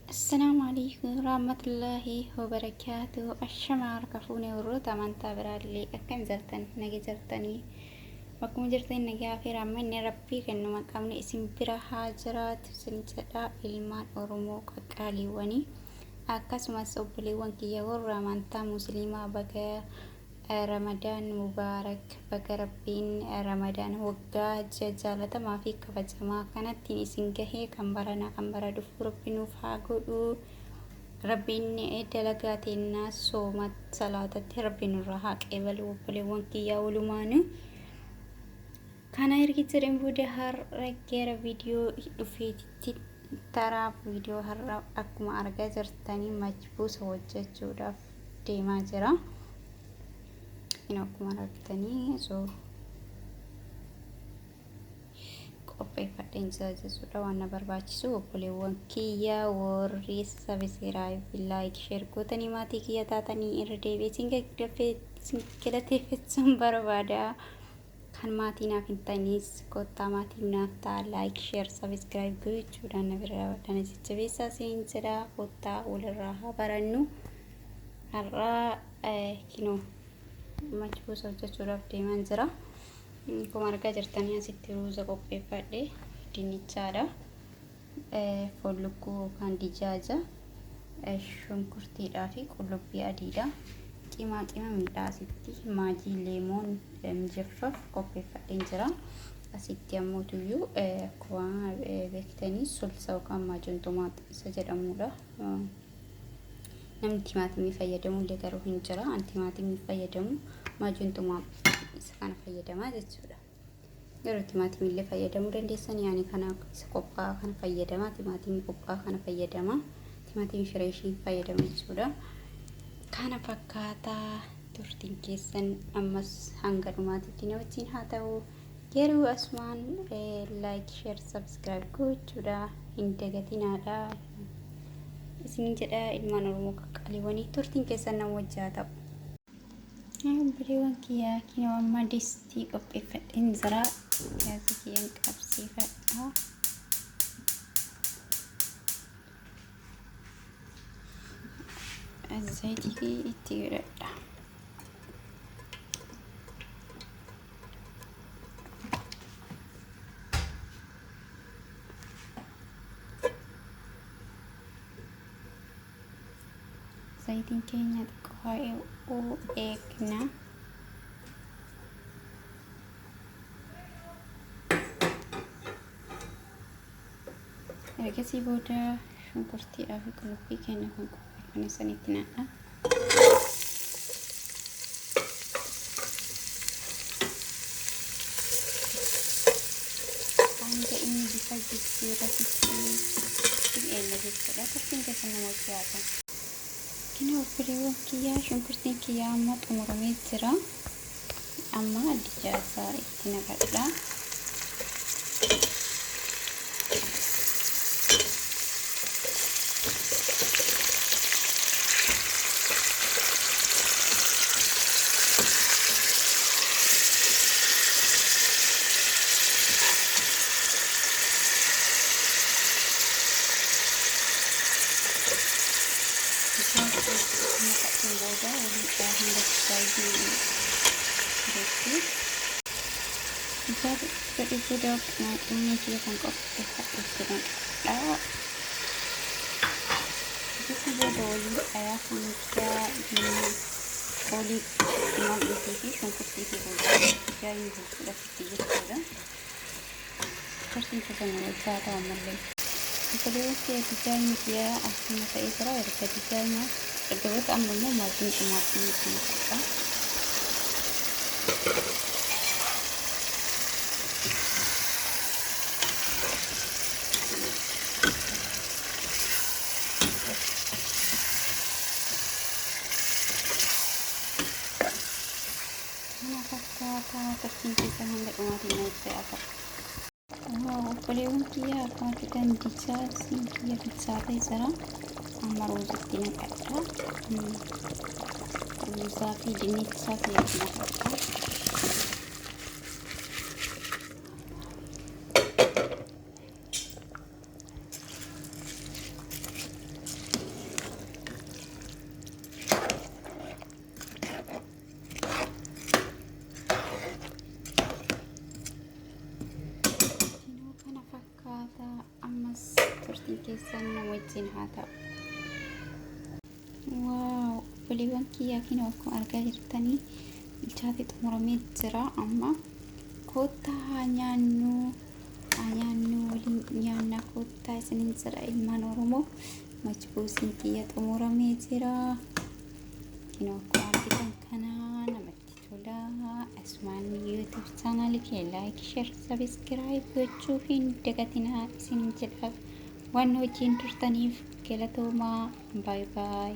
السلام عليكم ورحمة الله وبركاته. الشمع ركفوني وروتا من تابر لي أكم زرتن نجي زرتني وكم جرتين نجي في رامني ربي كأنه مقامني اسم برا حاجرات سنجدا ilmaan Oromoo qaqqaaliiwwanii akkasumas obboleewwan warra amantaa musliimaa baga Ramadaan Mubaarak baga Rabbiin Ramadaan waggaa jaalatamaa fi kabajamaa kanatti isin gahee kan barana kan bara dhufu Rabbiin nuuf haa godhu. Rabbiin dalagaa teennaa soomat salaatatti Rabbiin nurraa haa qeebalu obboleewwan kiyyaa walumaanu. Kana ergi jireenya booda har'a gara viidiyoo dhufeetti taraaf viidiyoo har'a akkuma argaa jirtanii majbuusa hojjechuudhaaf deemaa jira. Akkuma argitanii qopheeffadheen jira jechuudha. Waan na barbaachisu obboleewwan kiyyaa warri sabiskiraayib laayik sheer gootanii maatii kiyya taatanii irra deebi'ee isin galateeffachuu barbaada. Kan maatii naaf hin taanes kottaa maatii naaf ta'a laayik sheer sabiskiraayib gochuudhaan na bira wadhaan jajjabeessaa siin jedha. Kottaa walirraa haa barannu. Har'a majbuusa hojjechuudhaaf deemaan jira. Akkuma argaa jirtanii asitti ruuza qopheeffadhe dinnichaadha. Foon lukkuu kan dijaaja, shunkurtiidhaa fi qullubbii adiidha. Qimaa miidhaa asitti maajii leemoon mijeeffaaf qopheeffadheen jira. Asitti ammoo tuyyuu akkuma beektanii sulsa yookaan maajiin tomaatii jedhamudha. Namni timaatimii fayyadamu illee garuu hin jira. An timaatimii fayyadamu maajiin tomaatii isa kana fayyadamaa jechuudha. Garuu timaatimii illee fayyadamuu dandeessan yaani kana isa qophaa kana fayyadama. Timaatimii qophaa kana fayyadama. Timaatimii fireeshii fayyadama jechuudha. Kana fakkaataa turtiin keessan ammas hanga dhumaatitti na wajjin haa ta'u. Garuu asumaan laayik sheer sabskiraayib gochuudha hin dagatinaadha. Isin jedha ilmaan Oromoo qaqqaaliiwwanii turtiin keessan nama wajjin haa ta'u. Obboleewwan kiyyaa kinoo amma distii qopheeffadheen jira. Gaazii kiyyaan qabsiifadha. Zayitii itti godhadha. Zayitiin keenya xiqqoo eegna. Ergasii booda shunkurtiidhaa fi qullubbii keenya kan qopheeffame sanitti naqna. Hanga inni bifa jijjiirratutti hin eenye jechuudha. Turtiin keessan nama wajjin haa ta'u. Kini obboleewwan kiyyaa shunkurtiin kiyyaa amma xumuramee jira. Amma dijaasaa itti naqadha. Boda hingga selesai jadi sudah ini dia kan kopi dengan jadi sudah doli ayah hingga oli imam itu sungguh tinggi boda jadi sudah tinggi boda terus itu kan wajah atau amal kedua kejadian dia akhirnya saya Israel kejadiannya kedua ambilnya makin semakin apa tertinggi sampai kemarin naik apa obboleewwan kiyyaa akkuma argitan dijaasii kiyya bichaatee jira. Amma ruuzatti naqadha. Ruuzaa fi dinnichaa kiyya naqadha. ammas turtiin keessan wajjin haa ta'u. Waaw, obboleewwan kiyyaa kinoo akkuma argaa jirtanii bilchaatee xumuramee jira. Amma koottaa haa nyaannu waliin nyaanna koottaa isiniin jedha ilmaan Oromoo. Majbuusiin kiyya xumuramee jira. Kinoo akkuma argitan kana namatti tola. Asumaan YouTube chaanaalii kee like, share, subscribe gochuu hin dagatinaa isiniin jedha. Waan wajjin turtaniif galatoomaa. Bye bye.